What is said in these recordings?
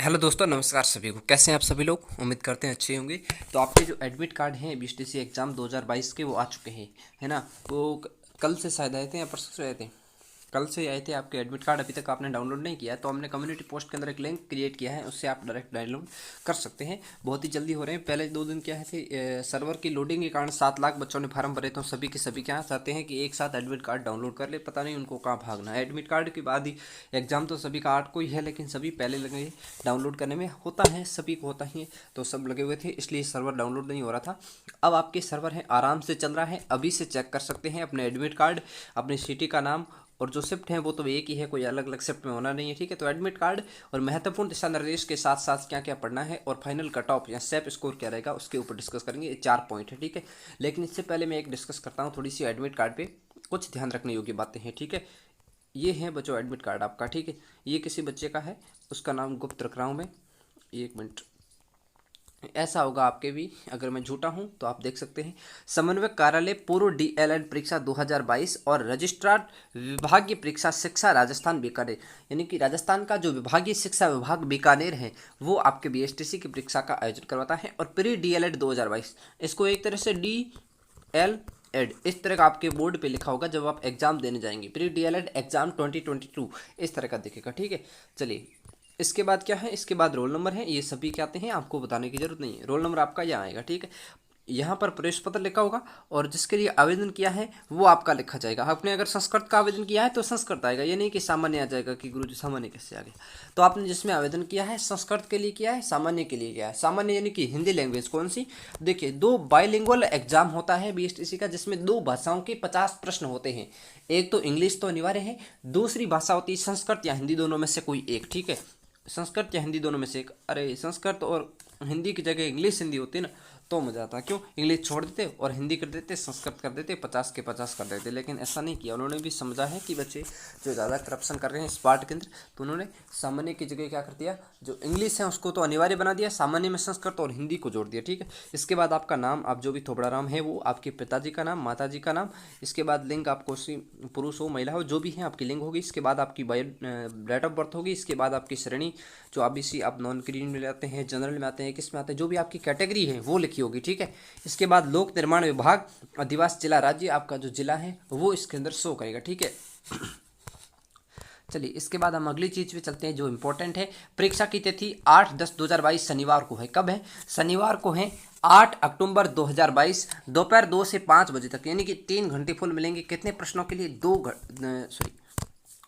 Hello दोस्तों, नमस्कार सभी को। कैसे हैं आप सभी लोग? उम्मीद करते हैं अच्छे होंगे। तो आपके जो एडमिट कार्ड हैं बीएसटीसी एग्ज़ाम 2022 के वो आ चुके हैं, है ना। वो कल से शायद आए थे या परसों से आए थे। कल से आए थे आपके एडमिट कार्ड। अभी तक आपने डाउनलोड नहीं किया है तो हमने कम्युनिटी पोस्ट के अंदर एक लिंक क्रिएट किया है, उससे आप डायरेक्ट डाउनलोड कर सकते हैं। बहुत ही जल्दी हो रहे हैं। पहले 2 दिन क्या है थे, सर्वर की लोडिंग के कारण 7 लाख बच्चों ने फार्म भरे, तो सभी के सभी क्या चाहते हैं कि एक साथ एडमिट कार्ड डाउनलोड कर ले। पता नहीं उनको कहाँ भागना है। एडमिट कार्ड के बाद ही एग्जाम तो सभी का 8 को ही है, लेकिन सभी पहले लगे डाउनलोड करने में। होता है, सभी को होता ही है, तो सब लगे हुए थे, इसलिए सर्वर डाउनलोड नहीं हो रहा था। अब आपके सर्वर है, आराम से चल रहा है। अभी से चेक कर सकते हैं अपने एडमिट कार्ड, अपनी सिटी का नाम, और जो शिफ्ट है वो तो एक ही है, कोई अलग अलग शिफ्ट में होना नहीं है। ठीक है, तो एडमिट कार्ड और महत्वपूर्ण दिशा निर्देश के साथ साथ क्या क्या पढ़ना है और फाइनल कट ऑफ या सेप स्कोर क्या रहेगा उसके ऊपर डिस्कस करेंगे। ये 4 पॉइंट है, ठीक है। लेकिन इससे पहले मैं एक डिस्कस करता हूँ थोड़ी सी एडमिट कार्ड पे कुछ ध्यान रखने योग्य बातें हैं, ठीक है। ये है बच्चों एडमिट कार्ड आपका, ठीक है। ये किसी बच्चे का है, उसका नाम गुप्त रख रहा हूँ मैं। 1 मिनट। ऐसा होगा आपके भी, अगर मैं झूठा हूं तो आप देख सकते हैं। समन्वयक कार्यालय पूर्व डीएलएड परीक्षा 2022 और रजिस्ट्रार विभागीय परीक्षा शिक्षा राजस्थान बीकानेर, यानी कि राजस्थान का जो विभागीय शिक्षा विभाग बीकानेर है वो आपके बीएसटीसी की परीक्षा का आयोजन करवाता है। और प्री डीएलएड 2022, इसको एक तरह से डी एल एड इस तरह का आपके बोर्ड पे लिखा होगा जब आप एग्जाम देने जाएंगे। प्री डीएलएड एग्जाम 2022 इस तरह का दिखेगा, ठीक है। चलिए, इसके बाद क्या है, इसके बाद रोल नंबर है। ये सभी क्या आते हैं, आपको बताने की जरूरत नहीं है। रोल नंबर आपका यहाँ आएगा, ठीक है। यहाँ पर प्रवेश पत्र लिखा होगा और जिसके लिए आवेदन किया है वो आपका लिखा जाएगा। आपने अगर संस्कृत का आवेदन किया है तो संस्कृत आएगा, ये नहीं कि सामान्य आ जाएगा कि गुरुजी सामान्य कैसे आ गया। तो आपने जिसमें आवेदन किया है संस्कृत के लिए किया है, सामान्य के लिए किया है। सामान्य यानी कि हिंदी लैंग्वेज कौन सी? देखिए, 2 बाइलिंगुअल एग्जाम होता है बीएसटीसी का, जिसमें 2 भाषाओं के 50 प्रश्न होते हैं। एक तो इंग्लिश तो अनिवार्य है, दूसरी भाषा होती है संस्कृत या हिंदी, दोनों में से कोई एक, ठीक है। संस्कृत या हिंदी दोनों में से एक। अरे, संस्कृत और हिंदी की जगह इंग्लिश हिंदी होती ना तो मजा आता। क्यों? इंग्लिश छोड़ देते और हिंदी कर देते, संस्कृत कर देते, 50 के 50 कर देते। लेकिन ऐसा नहीं किया, उन्होंने भी समझा है कि बच्चे जो ज़्यादा करप्शन कर रहे हैं इस पार्ट के अंदर, तो उन्होंने सामान्य की जगह क्या कर दिया, जो इंग्लिश है उसको तो अनिवार्य बना दिया, सामान्य में संस्कृत और हिंदी को जोड़ दिया, ठीक है। इसके बाद आपका नाम, आप जो भी थोबड़ा राम है वो आपके पिताजी का नाम, माता जी का नाम। इसके बाद लिंग, आपको पुरुष हो महिला हो जो भी है आपकी लिंग होगी। इसके बाद आपकी डेट ऑफ बर्थ होगी। इसके बाद आपकी श्रेणी, जो ओबीसी आप नॉन क्रीमी में आते हैं, जनरल में आते हैं, किस में आते हैं, जो भी आपकी कैटेगरी है वो लिखी होगी, ठीक है। इसके बाद लोक निर्माण विभाग, आदिवासी जिला राज्य, आपका जो जिला है वो इसके अंदर शो करेगा, ठीक है। चलिए, इसके बाद हम अगली चीज पे चलते हैं जो इंपॉर्टेंट है। परीक्षा की तिथि 8/10/2022 शनिवार को है। कब है? शनिवार को है, 8 अक्टूबर 2022, दोपहर 2 से 5 बजे तक, यानी कि 3 घंटे फुल मिलेंगे। कितने प्रश्नों के लिए?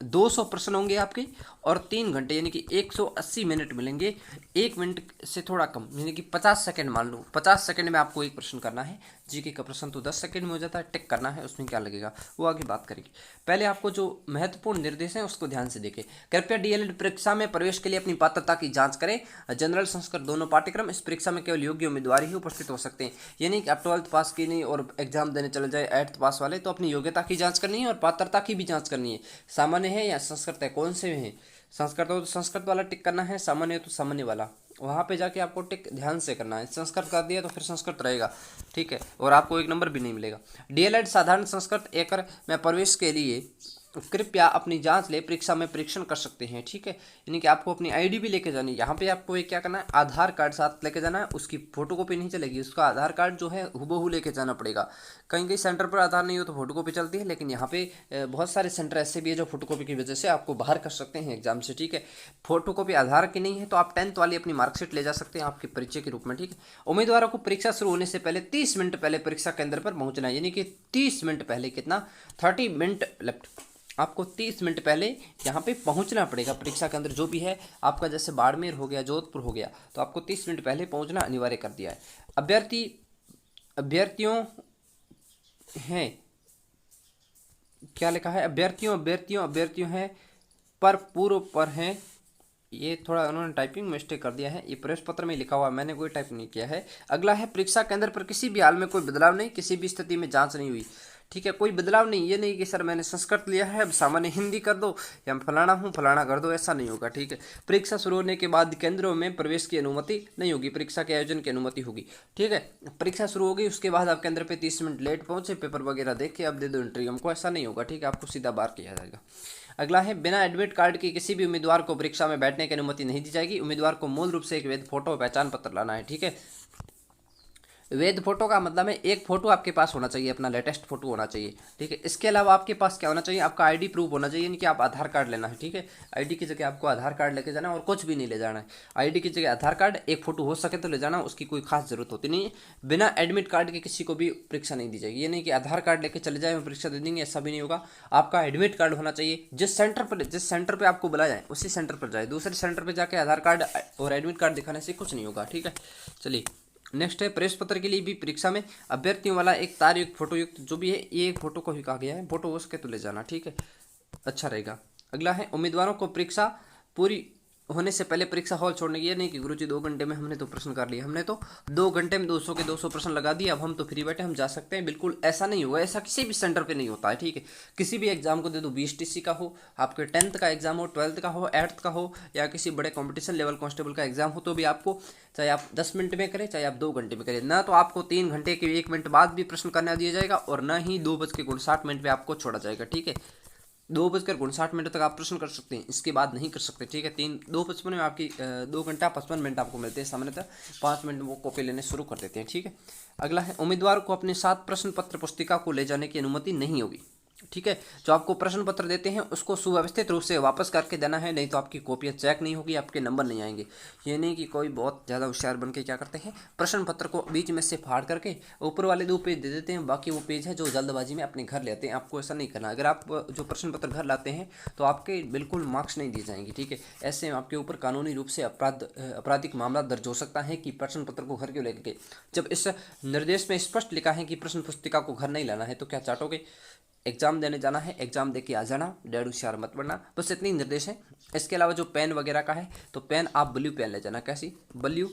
200 प्रश्न होंगे आपके, और 3 घंटे यानी कि 180 मिनट मिलेंगे। 1 मिनट से थोड़ा कम, यानी कि 50 सेकंड मान लो। 50 सेकंड में आपको एक प्रश्न करना है। जीके का प्रश्न तो 10 सेकंड में हो जाता है, टिक करना है, उसमें क्या लगेगा वो आगे बात करेंगे। पहले आपको जो महत्वपूर्ण निर्देश हैं उसको ध्यान से देखें। कृपया डीएलएड परीक्षा में प्रवेश के लिए अपनी पात्रता की जांच करें। जनरल संस्कृत दोनों पाठ्यक्रम, इस परीक्षा में केवल योग्य उम्मीदवार ही उपस्थित हो सकते हैं। यानी कि आप 12th पास की नहीं और एग्जाम देने चले जाए 8th पास वाले, तो अपनी योग्यता की जांच करनी है और पात्रता की भी जांच करनी है। सामान्य है या संस्कृत है, कौन से हैं? संस्कृत हो तो संस्कृत वाला टिक करना है, सामान्य हो तो सामान्य वाला। वहाँ पे जाके आपको टिक ध्यान से करना है। संस्कृत कर दिया तो फिर संस्कृत रहेगा, ठीक है, और आपको 1 नंबर भी नहीं मिलेगा। डीएलएड साधारण संस्कृत एकड़ में प्रवेश के लिए कृपया अपनी जांच ले, परीक्षा में परीक्षण कर सकते हैं, ठीक है। यानी कि आपको अपनी आईडी भी लेके जानी है। यहाँ पे आपको एक क्या करना है, आधार कार्ड साथ लेके जाना है। उसकी फोटोकॉपी नहीं चलेगी, उसका आधार कार्ड जो है हूबहू लेके जाना पड़ेगा। कहीं कहीं सेंटर पर आधार नहीं हो तो फोटोकॉपी चलती है, लेकिन यहाँ पे बहुत सारे सेंटर ऐसे भी है जो फोटोकॉपी की वजह से आपको बाहर कर सकते हैं एग्जाम से, ठीक है। फोटोकॉपी आधार की नहीं है तो आप 10th वाली अपनी मार्कशीट ले जा सकते हैं आपके परिचय के रूप में, ठीक है। उम्मीदवारों को परीक्षा शुरू होने से पहले 30 मिनट पहले परीक्षा केंद्र पर पहुंचना है, यानी कि 30 मिनट पहले, कितना, 30 मिनट लेफ्ट, आपको 30 मिनट पहले यहाँ पे पहुँचना पड़ेगा परीक्षा के अंदर। जो भी है आपका, जैसे बाड़मेर हो गया, जोधपुर हो गया, तो आपको 30 मिनट पहले पहुँचना अनिवार्य कर दिया है। अभ्यर्थियों हैं, क्या लिखा है, अभ्यर्थियों हैं पर पूर्व पर हैं। ये थोड़ा उन्होंने टाइपिंग मिस्टेक कर दिया है, ये प्रवेश पत्र में लिखा हुआ है, मैंने कोई टाइप नहीं किया है। अगला है, परीक्षा केंद्र पर किसी भी हाल में कोई बदलाव नहीं, किसी भी स्थिति में जांच नहीं हुई, ठीक है। कोई बदलाव नहीं, ये नहीं कि सर मैंने संस्कृत लिया है अब सामान्य हिंदी कर दो, या फलाना हूँ फलाना कर दो, ऐसा नहीं होगा, ठीक है। परीक्षा शुरू होने के बाद केंद्रों में प्रवेश की अनुमति नहीं होगी, परीक्षा के आयोजन की अनुमति होगी, ठीक है। परीक्षा शुरू होगी, उसके बाद आप केंद्र पे 30 मिनट लेट पहुंचे, पेपर वगैरह देख के अब दे दो एंट्री, हमको ऐसा नहीं होगा, ठीक है। आपको सीधा बाहर किया जाएगा। अगला है, बिना एडमिट कार्ड के किसी भी उम्मीदवार को परीक्षा में बैठने की अनुमति नहीं दी जाएगी। उम्मीदवार को मूल रूप से एक वैध फोटो पहचान पत्र लाना है। ठीक है, वैध फोटो का मतलब है एक फोटो आपके पास होना चाहिए, अपना लेटेस्ट फोटो होना चाहिए। ठीक है, इसके अलावा आपके पास क्या होना चाहिए, आपका आईडी प्रूफ होना चाहिए, यानी कि आप आधार कार्ड लेना है। ठीक है, आईडी की जगह आपको आधार कार्ड लेके जाना है और कुछ भी नहीं ले जाना है। आईडी की जगह आधार कार्ड, एक फोटो हो सके तो ले जाना, उसकी कोई खास जरूरत होती नहीं है। बिना एडमिट कार्ड के किसी को भी परीक्षा नहीं दी जाएगी, ये नहीं कि आधार कार्ड लेके चले जाए परीक्षा दे देंगे, ऐसा भी नहीं होगा। आपका एडमिट कार्ड होना चाहिए। जिस सेंटर पर आपको बुलाया जाए उसी सेंटर पर जाए, दूसरे सेंटर पर जाके आधार कार्ड और एडमिट कार्ड दिखाने से कुछ नहीं होगा। ठीक है, चलिए नेक्स्ट है, प्रवेश पत्र के लिए भी परीक्षा में अभ्यर्थियों वाला एक तार युक्त फोटो युक्त जो भी है, ये एक फोटो को ही कहा गया है, फोटो हो सके तो ले जाना। ठीक है, अच्छा रहेगा। अगला है, उम्मीदवारों को परीक्षा पूरी होने से पहले परीक्षा हॉल छोड़ने की, ये नहीं कि गुरुजी 2 घंटे में हमने तो प्रश्न कर लिया, हमने तो 2 घंटे में 200 के 200 प्रश्न लगा दिए, अब हम तो फ्री बैठे, हम जा सकते हैं। बिल्कुल ऐसा नहीं होगा, ऐसा किसी भी सेंटर पे नहीं होता है। ठीक है, किसी भी एग्जाम को दे दो, बीएसटीसी का हो, आपके 10th का एग्जाम हो, 12th का हो, 8th का हो, या किसी बड़े कॉम्पिटिशन लेवल कांस्टेबल का एग्जाम हो, तो भी आपको चाहे आप 10 मिनट में करें चाहे आप 2 घंटे में करें, ना तो आपको 3 घंटे के 1 मिनट बाद भी प्रश्न करना दिया जाएगा और ना ही 2:59 पे आपको छोड़ा जाएगा। ठीक है, 2:59 तक आप प्रश्न कर सकते हैं, इसके बाद नहीं कर सकते। ठीक है, 2:55 में आपकी 2 घंटा 55 मिनट आपको मिलते हैं सामान्यतः, 5 मिनट वो कॉपी लेने शुरू कर देते हैं। ठीक है, अगला है, उम्मीदवार को अपने साथ प्रश्न पत्र पुस्तिका को ले जाने की अनुमति नहीं होगी। ठीक है, जो आपको प्रश्न पत्र देते हैं उसको सुव्यवस्थित रूप से वापस करके देना है, नहीं तो आपकी कॉपियाँ चेक नहीं होगी, आपके नंबर नहीं आएंगे। ये नहीं कि कोई बहुत ज़्यादा होशियार बन के क्या करते हैं, प्रश्न पत्र को बीच में से फाड़ करके ऊपर वाले 2 पेज दे देते हैं, बाकी वो पेज है जो जल्दबाजी में अपने घर ले आते हैं। आपको ऐसा नहीं करना। अगर आप जो प्रश्न पत्र घर लाते हैं तो आपके बिल्कुल मार्क्स नहीं दिए जाएंगे। ठीक है, ऐसे में आपके ऊपर कानूनी रूप से आपराधिक मामला दर्ज हो सकता है कि प्रश्न पत्र को घर क्यों लेके गए। जब इस निर्देश में स्पष्ट लिखा है कि प्रश्न पुस्तिका को घर नहीं लाना है तो क्या चाटोगे। एग्जाम देने जाना है, एग्जाम दे के आ जाना, डेढ़ होशियार मत बनना, बस इतनी निर्देश है। इसके अलावा जो पेन वगैरह का है तो पेन आप ब्लू पेन ले जाना, कैसी ब्लू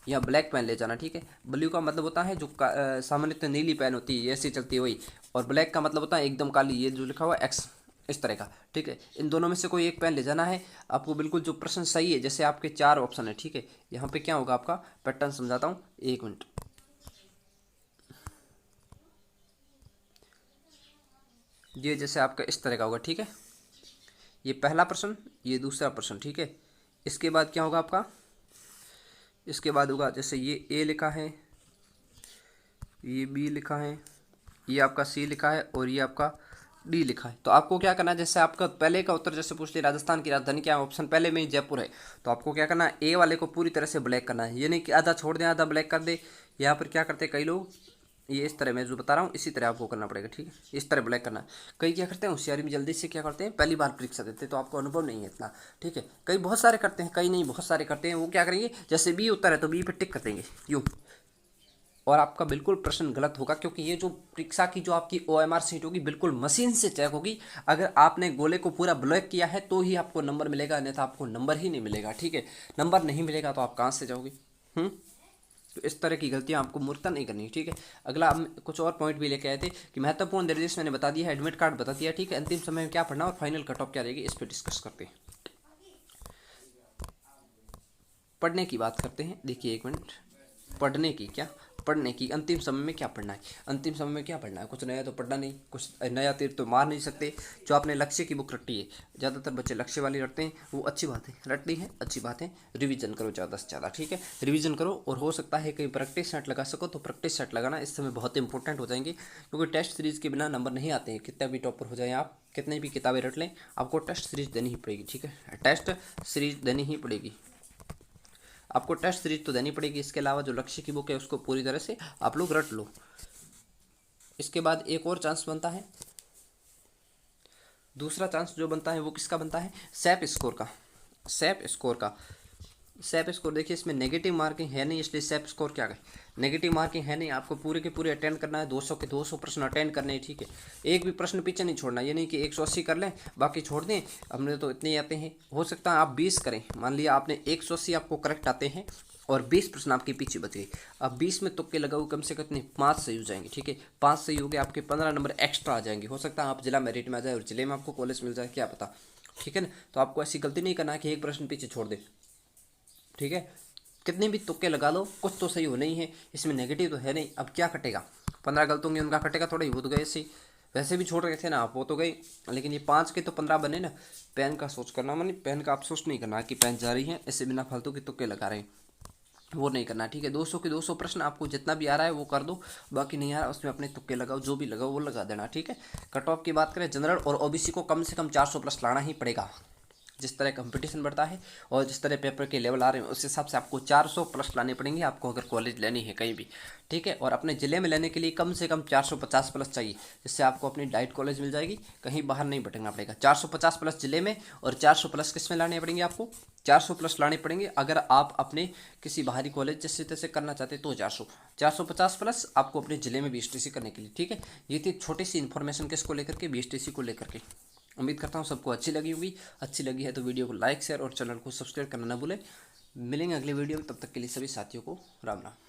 या ब्लैक पेन ले जाना। ठीक है, ब्लू का मतलब होता है जो सामान्यतः नीली पेन होती है ऐसी चलती है वही, और ब्लैक का मतलब होता है एकदम काली, ये जो लिखा हुआ एक्स इस तरह का। ठीक है, इन दोनों में से कोई एक पेन ले जाना है आपको। बिल्कुल जो प्रश्न सही है, जैसे आपके 4 ऑप्शन है। ठीक है, यहाँ पे क्या होगा, आपका पैटर्न समझाता हूँ, 1 मिनट। ये जैसे आपका इस तरह का होगा। ठीक है, ये पहला प्रश्न, ये दूसरा प्रश्न। ठीक है, इसके बाद क्या होगा आपका, इसके बाद होगा जैसे ये ए लिखा है, ये बी लिखा है, ये आपका सी लिखा है और ये आपका डी लिखा है। तो आपको क्या करना है, जैसे आपका पहले का उत्तर जैसे पूछते राजस्थान की राजधानी क्या है, ऑप्शन पहले में ही जयपुर है, तो आपको क्या करना है, ए वाले को पूरी तरह से ब्लैक करना है। ये नहीं कि आधा छोड़ दें आधा ब्लैक कर दे। यहाँ पर क्या करते हैं कई लोग, ये इस तरह मैं जो बता रहा हूँ इसी तरह आपको करना पड़ेगा। ठीक है, इस तरह ब्लैक करना है। कई क्या करते हैं होशियारी में जल्दी से क्या करते हैं, पहली बार परीक्षा देते हैं तो आपको अनुभव नहीं है इतना। ठीक है, कई बहुत सारे करते हैं, कई नहीं बहुत सारे करते हैं। वो क्या करेंगे, जैसे बी उत्तर है तो बी पे टिक कर देंगे यूँ, और आपका बिल्कुल प्रश्न गलत होगा, क्योंकि ये जो परीक्षा की जो आपकी OMR सीट होगी बिल्कुल मशीन से चेक होगी। अगर आपने गोले को पूरा ब्लैक किया है तो ही आपको नंबर मिलेगा, अन्यथा आपको नंबर ही नहीं मिलेगा। ठीक है, नंबर नहीं मिलेगा तो आप कहाँ से जाओगे। तो इस तरह की गलतियां आपको मूर्खता नहीं करनी। ठीक है, अगला हम कुछ और पॉइंट भी लेके आए थे कि महत्वपूर्ण निर्देश मैंने बता दिया है, एडमिट कार्ड बता दिया। ठीक है, अंतिम समय में क्या पढ़ना और फाइनल कट ऑफ क्या रहेगी इस पर डिस्कस करते हैं। पढ़ने की बात करते हैं। देखिए 1 मिनट, पढ़ने की क्या, पढ़ने की अंतिम समय में क्या पढ़ना है। अंतिम समय में क्या पढ़ना है, कुछ नया तो पढ़ना नहीं, कुछ नया तीर तो मार नहीं सकते। जो आपने लक्ष्य की बुक रटी है, ज़्यादातर बच्चे लक्ष्य वाली रटते हैं, वो अच्छी बात है, रटनी है अच्छी बात है। रिवीजन करो ज़्यादा से ज़्यादा। ठीक है, रिवीजन करो, और हो सकता है कहीं प्रैक्टिस सेट लगा सको तो प्रैक्टिस सेट लगाना इस समय बहुत इंपॉर्टेंट हो जाएंगे, क्योंकि टेस्ट सीरीज़ के बिना नंबर नहीं आते हैं। कितना भी टॉपर हो जाए आप, कितनी भी किताबें रट लें, आपको टेस्ट सीरीज देनी ही पड़ेगी। ठीक है, टेस्ट सीरीज देनी ही पड़ेगी, आपको टेस्ट सीरीज तो देनी पड़ेगी। इसके अलावा जो लक्ष्य की बुक है उसको पूरी तरह से आप लोग रट लो। इसके बाद एक और चांस बनता है, दूसरा चांस जो बनता है वो किसका बनता है, सैप स्कोर का। सैप स्कोर का, सैप स्कोर देखिए इसमें नेगेटिव मार्किंग है नहीं, इसलिए सैप स्कोर क्या है, नेगेटिव मार्किंग है नहीं। आपको पूरे के पूरे अटेंड करना है, 200 के 200 प्रश्न अटेंड करने हैं। ठीक है, एक भी प्रश्न पीछे नहीं छोड़ना, ये नहीं कि 180 कर लें बाकी छोड़ दें, हमने तो इतने ही आते हैं। हो सकता है आप 20 करें, मान लिया आपने 180 आपको करेक्ट आते हैं और 20 प्रश्न आपके पीछे बच गए। अब 20 में तुक्के लगाओ, कम से कम 5 सही हो जाएंगे। ठीक है, 5 सही हो गए, आपके 15 नंबर एक्स्ट्रा आ जाएंगे। हो सकता है आप जिला मेरिट में आ जाए और जिले में आपको कॉलेज मिल जाए, क्या पता। ठीक है ना, तो आपको ऐसी गलती नहीं करना है कि एक प्रश्न पीछे छोड़ दे। ठीक है, कितने भी तुक्के लगा लो, कुछ तो सही हो नहीं है, इसमें नेगेटिव तो है नहीं। अब क्या कटेगा, 15 गलत होंगे उनका कटेगा थोड़ा ही, वो तो गए ऐसे ही। वैसे भी छोड़ रहे थे ना आप, वो तो गई, लेकिन ये 5 के तो 15 बने ना। पेन का सोच करना, मानी पेन का अफसोस नहीं करना कि पेन जा रही है ऐसे बिना फालतू के तुक्के लगा रहे हैं, वो नहीं करना, ठीक है। 200 के 200 प्रश्न, आपको जितना भी आ रहा है वो कर दो, बाकी नहीं आ रहा उसमें अपने तुक्के लगाओ, जो भी लगाओ वो लगा देना, ठीक है। कट ऑफ की बात करें, जनरल और ओबीसी को कम से कम 400 प्लस लाना ही पड़ेगा। जिस तरह कंपटीशन बढ़ता है और जिस तरह पेपर के लेवल आ रहे हैं उस हिसाब से आपको 400 प्लस लाने पड़ेंगे, आपको अगर कॉलेज लेनी है कहीं भी, ठीक है। और अपने ज़िले में लेने के लिए कम से कम 450 प्लस चाहिए, जिससे आपको अपनी डाइट कॉलेज मिल जाएगी, कहीं बाहर नहीं भटकना पड़ेगा। 450 प्लस ज़िले में और 400 प्लस किस में लाने पड़ेंगे आपको, 400 प्लस लाने पड़ेंगे अगर आप अपने किसी बाहरी कॉलेज जैसे तैसे करना चाहते तो 450 प्लस आपको अपने ज़िले में बीएसटीसी करने के लिए, ठीक है। ये थी छोटी सी इन्फॉर्मेशन किसको लेकर के, बीएसटीसी को लेकर के। उम्मीद करता हूँ सबको अच्छी लगी होगी। अच्छी लगी है तो वीडियो को लाइक शेयर और चैनल को सब्सक्राइब करना ना भूलें। मिलेंगे अगले वीडियो में, तब तक के लिए सभी साथियों को राम राम।